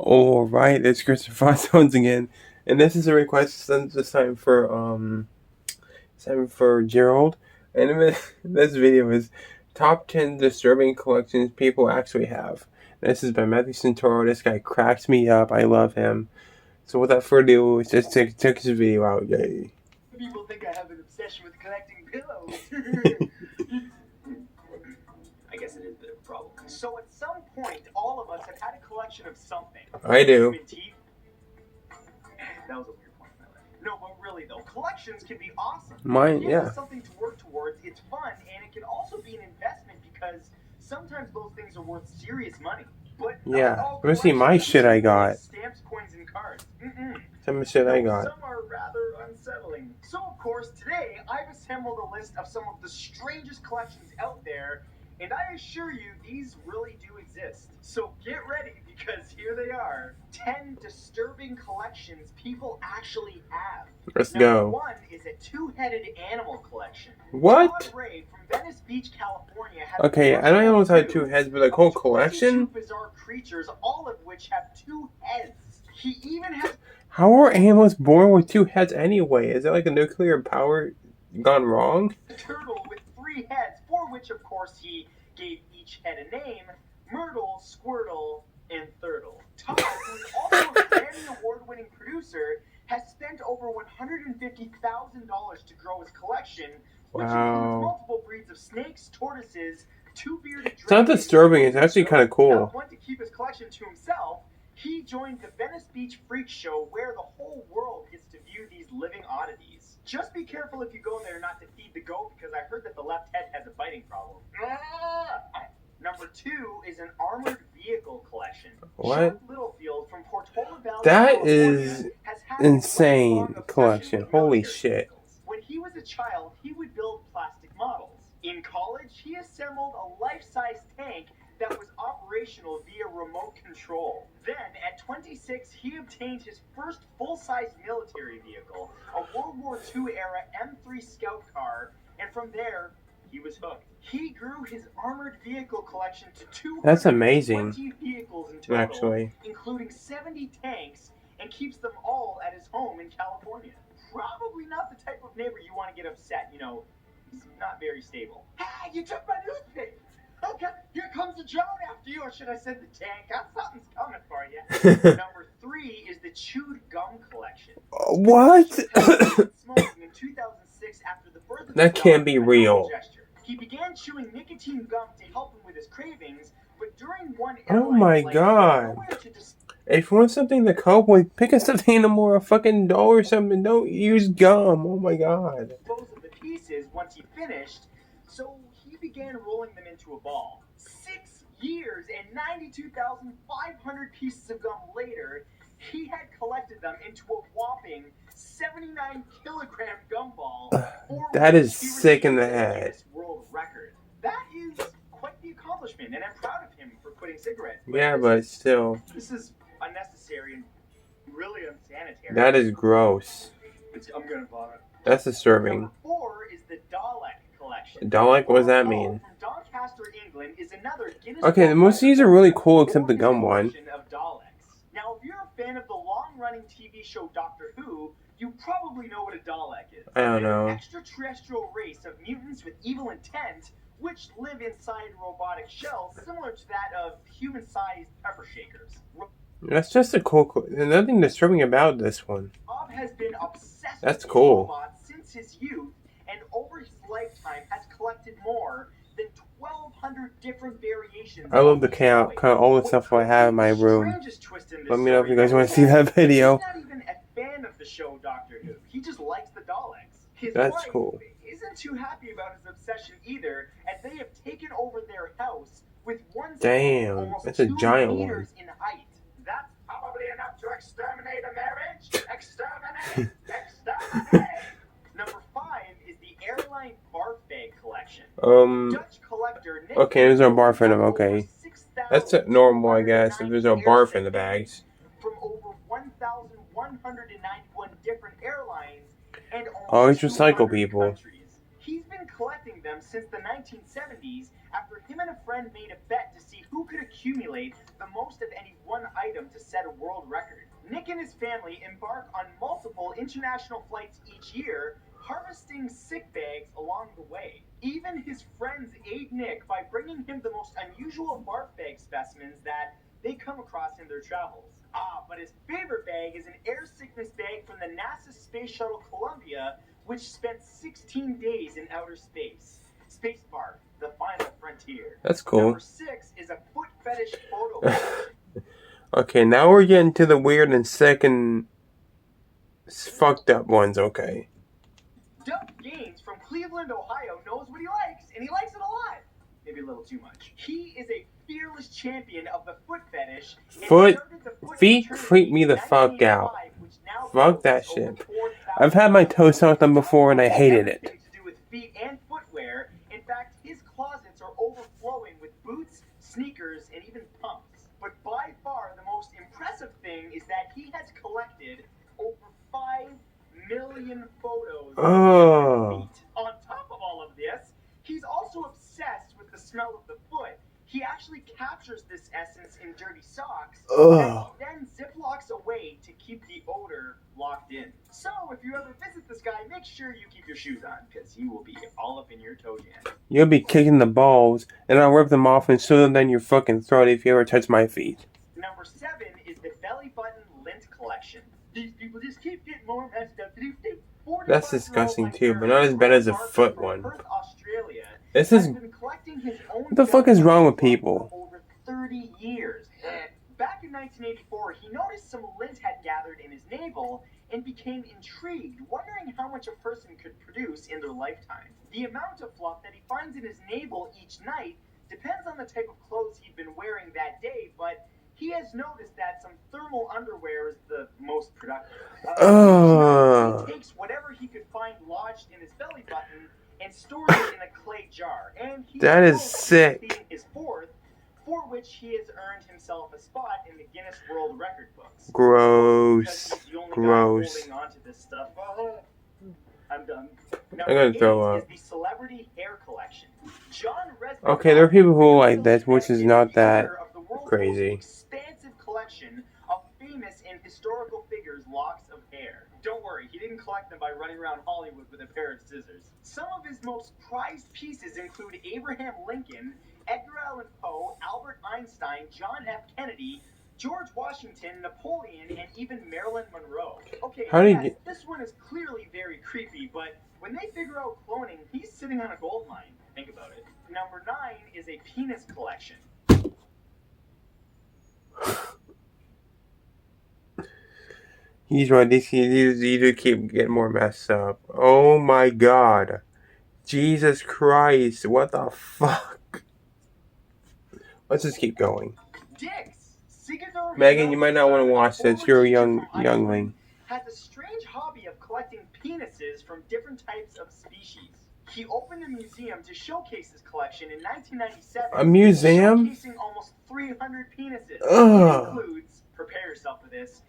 Alright, it's Christopher Fox once again. And this is a request sent this time for Gerald. And this video is top 10 disturbing collections people actually have. This is by Matthew Santoro. This guy cracks me up. I love him. So without further ado, let's just check this video out. Yay. People think I have an obsession with collecting pillows. I guess it is a bit of a problem. So at some point, all of us have had a collection of something. I do. Human teeth. That was a weird point in my life. No, but really though, collections can be awesome. Mine, It gives yeah. us something to work towards. It's fun, and it can also be an investment because sometimes those things are worth serious money. But Yeah. Let's see my shit I got. Stamps, coins, and cards. Some of the shit I got. Some are rather unsettling. So, of course, today I've assembled a list of some of the strangest collections out there, and I assure you these really do exist. So get ready, because here they are. 10 disturbing collections people actually have. Let's Number go. one is a two-headed animal collection. What? Todd Ray from Venice Beach, California has Okay, I know I almost had 2 heads, but like whole collection? 22 bizarre creatures, all of which have 2 heads. He even has... How are animals born with 2 heads anyway? Is it like a nuclear power gone wrong? A turtle with 3 heads, for which, of course, he gave each head a name: Myrtle, Squirtle, and Thurtle. Todd, who is also a Grammy Award-winning producer, has spent over $150,000 to grow his collection, which includes multiple breeds of snakes, tortoises, 2 bearded dragons... It's not disturbing, it's actually kind of cool. Not one to keep his collection to himself, he joined the Venice Beach Freak Show, where the whole world gets to view these living oddities. Just be careful if you go there not to feed the goat, because I heard that the left head has a biting problem. Number 2 is an armored vehicle collection. What? Chuck Littlefield from Portola Valley, That California, is has had insane a lifelong collection. obsession with Holy military shit. vehicles. When he was a child, he would build plastic models. In college, he assembled a life-size tank that was operational via remote control. Then, at 26, he obtained his first full-size military vehicle, a World War II era M3 Scout car, and from there, he was hooked. He grew his armored vehicle collection to 220 That's amazing, vehicles in total, actually. including 70 tanks, and keeps them all at his home in California. Probably not the type of neighbor you want to get upset, you know, he's not very stable. Hey, you took my newspaper! Okay, here comes the drone after you, or should I send the tank? Something's coming for you. Number 3 is the chewed gum collection. What? Smoking in 2006 after the birth of That can't be real. He began chewing nicotine gum to help him with his cravings, but during one Oh my god. If you want something to cope with, pick up something in a more fucking doll or something. Don't use gum. Oh my god. Dispose of the pieces once he finished, so he began rolling them into a ball. 6 years and 92,500 pieces of gum later, he had collected them into a whopping 79 kilogram gum ball. That is sick in the head. World record. That is quite the accomplishment, and I'm proud of him for quitting cigarettes. Yeah, but still. This is unnecessary and really unsanitary. That is gross. I'm gonna vomit. That's disturbing. Number 4 is the Dalek collection. Dalek, what does that mean? From Doncaster, England, is another Guinness Okay, most of these are really cool except the gum one. of Daleks. Now, if you're a fan of the long-running TV show Doctor Who, you probably know what a Dalek is. I don't know. An extraterrestrial race of mutants with evil intent, which live inside robotic shells similar to that of human-sized pepper shakers. That's just a cool. There's nothing disturbing about this one. Rob has been obsessed That's with cool. robots since his youth, and over his lifetime has collected more than 1,200 different variations. I love the count all the stuff I have in my room. Let me know if you guys want to see that video. He's not even a fan of the show Doctor Who. He just likes the Daleks. His That's wife cool. isn't too happy about his obsession either, as they have taken over their house with one Damn, almost that's a 2 giant meters in height. That's probably enough to exterminate a marriage. Exterminate! Exterminate! Number 5 is the airline barf bag collection. Dutch collector Nick Okay, there's no barf in them, okay. That's normal, I guess, if there's no barf in the bags. From over 1,191 different airlines and Always almost recycle 200 people. countries. He's been collecting them since the 1970s after him and a friend made a bet to see who could accumulate the most of any one item to set a world record. Nick and his family embark on multiple international flights each year, harvesting sick bags along the way. Even his friends aid Nick by bringing him the most unusual barf bag specimens that they come across in their travels. But his favorite bag is an air sickness bag from the NASA Space Shuttle Columbia, which spent 16 days in outer space. Space barf, the final frontier. That's cool. Number 6 is a foot fetish photo collection. Okay, now we're getting to the weird and sick and fucked up ones, okay. Doug Gaines from Cleveland, Ohio knows what he likes, and he likes it a lot. Maybe a little too much. He is a fearless champion of the foot fetish. Feet creep me the fuck out. Fuck that shit. I've had my toes sucked on before and I hated it. To do with feet and footwear. In fact, his closets are overflowing with boots, sneakers, and even pumps. But by far the most impressive thing is that he has collected over 5 million photos of his feet. On top of all of this, he's also obsessed with the smell of the foot. He actually captures this essence in dirty socks and then ziplocs away to keep the odor locked in. So if you ever visit this guy, make sure you keep your shoes on, because he will be all up in your toe jam. You'll be kicking the balls, and I'll rip them off and shove them down your fucking throat if you ever touch my feet. Number 7 is the belly button lint collection. These people just keep getting more messed up. That's disgusting too, but not as bad as a foot one. Perth, Australia, This is... What the fuck is wrong with people? Over 30 years. Back in 1984, he noticed some lint had gathered in his navel and became intrigued, wondering how much a person could produce in their lifetime. The amount of fluff that he finds in his navel each night depends on the type of clothes he'd been wearing that day, but he has noticed that some thermal underwear is the most productive. He takes whatever he could find lodged in his belly button and stores it in a clay jar. And that is sick. His fourth, for which he has earned himself a spot in the Guinness World Record books. Gross. Gross. Holding on to this stuff. I'm done. I'm gonna throw up. Is the celebrity hair collection. John Resnick, okay, there are people who like that, which is not that crazy. Expansive collection of famous and historical figures' locks of hair. Don't worry, he didn't collect them by running around Hollywood with a pair of scissors. Some of his most prized pieces include Abraham Lincoln, Edgar Allan Poe, Albert Einstein, John F. Kennedy, George Washington, Napoleon, and even Marilyn Monroe. Okay, this one is clearly very creepy, but when they figure out cloning, he's sitting on a gold mine. Think about it. Number 9 is a penis collection. He's right. These do keep getting more messed up. Oh my god. Jesus Christ. What the fuck? Let's just keep going. Megan, you might not want to watch this. You're a youngling. Has a strange hobby of collecting penises from different types of species. He opened a museum to showcase his collection in 1997. A museum? Showcasing almost 300 penises. It includes, prepare yourself for this,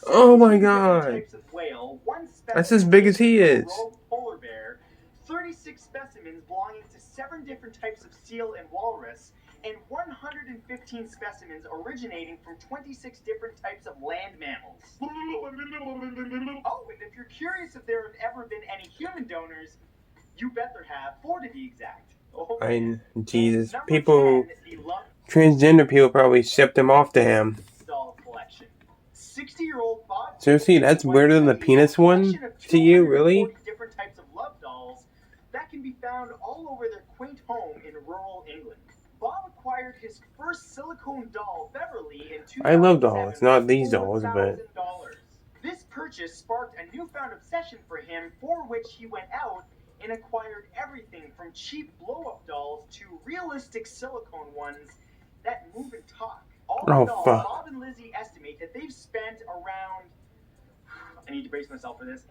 oh my god. Types of whale, that's as big as he is. Polar bear, 36 specimens belonging to 7 different types of seal and walrus, and 115 specimens originating from 26 different types of land mammals. Oh, and if you're curious if there have ever been any human donors, you bet there have, 4 to be exact. Oh, Jesus. People, transgender people probably shipped him off to him. 60-year-old Bob. Seriously, that's weirder than the penis one to you, really? Different types of love dolls that can be found all over their quaint home in rural England. Bob acquired his first silicone doll, Beverly, in 2007. I love dolls, not these dolls, but this purchase sparked a newfound obsession for him, for which he went out and acquired everything from cheap blow-up dolls to realistic silicone ones that move and talk. All in all, Bob and Lizzie estimate that they've spent around, I need to brace myself for this,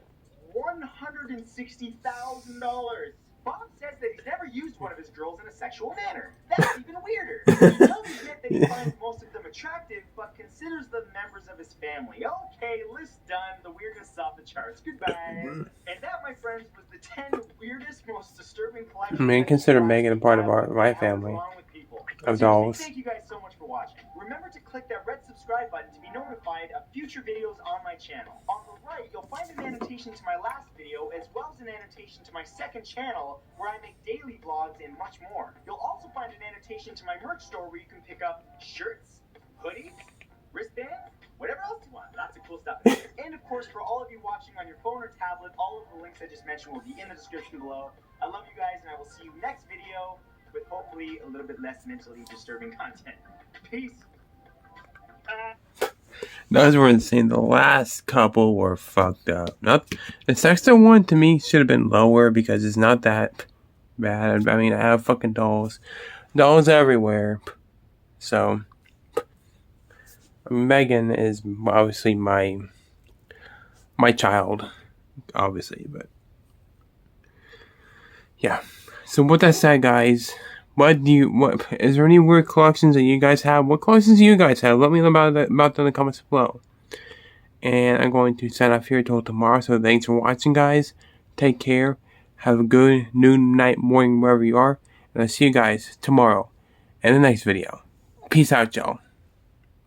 $160,000 Bob says that he's never used one of his girls in a sexual manner. That's even weirder. He does admit that he finds most of them attractive, but considers them members of his family. Okay, list done. The weirdness off the charts. Goodbye. And that, my friends, was the 10 weirdest, most disturbing collections. I mean, consider Megan a part of my family of dolls. Thank you guys so much for watching. Remember to click that red subscribe button to be notified of future videos on my channel. On the right, you'll find an annotation to my last video, as well as an annotation to my second channel, where I make daily vlogs and much more. You'll also find an annotation to my merch store, where you can pick up shirts, hoodies, wristbands, whatever else you want. Lots of cool stuff. And of course, for all of you watching on your phone or tablet, all of the links I just mentioned will be in the description below. I love you guys, and I will see you next video with hopefully a little bit less mentally disturbing content. Peace. Those were insane. The last couple were fucked up. Not the Sexter one to me should have been lower because it's not that bad. I mean, I have fucking dolls everywhere. So Megan is obviously my child, obviously, but yeah. So with that said, guys, what is there any weird collections that you guys have? What collections do you guys have? Let me know about them in the comments below. And I'm going to sign off here till tomorrow. So thanks for watching, guys. Take care. Have a good noon, night, morning, wherever you are. And I'll see you guys tomorrow in the next video. Peace out, y'all.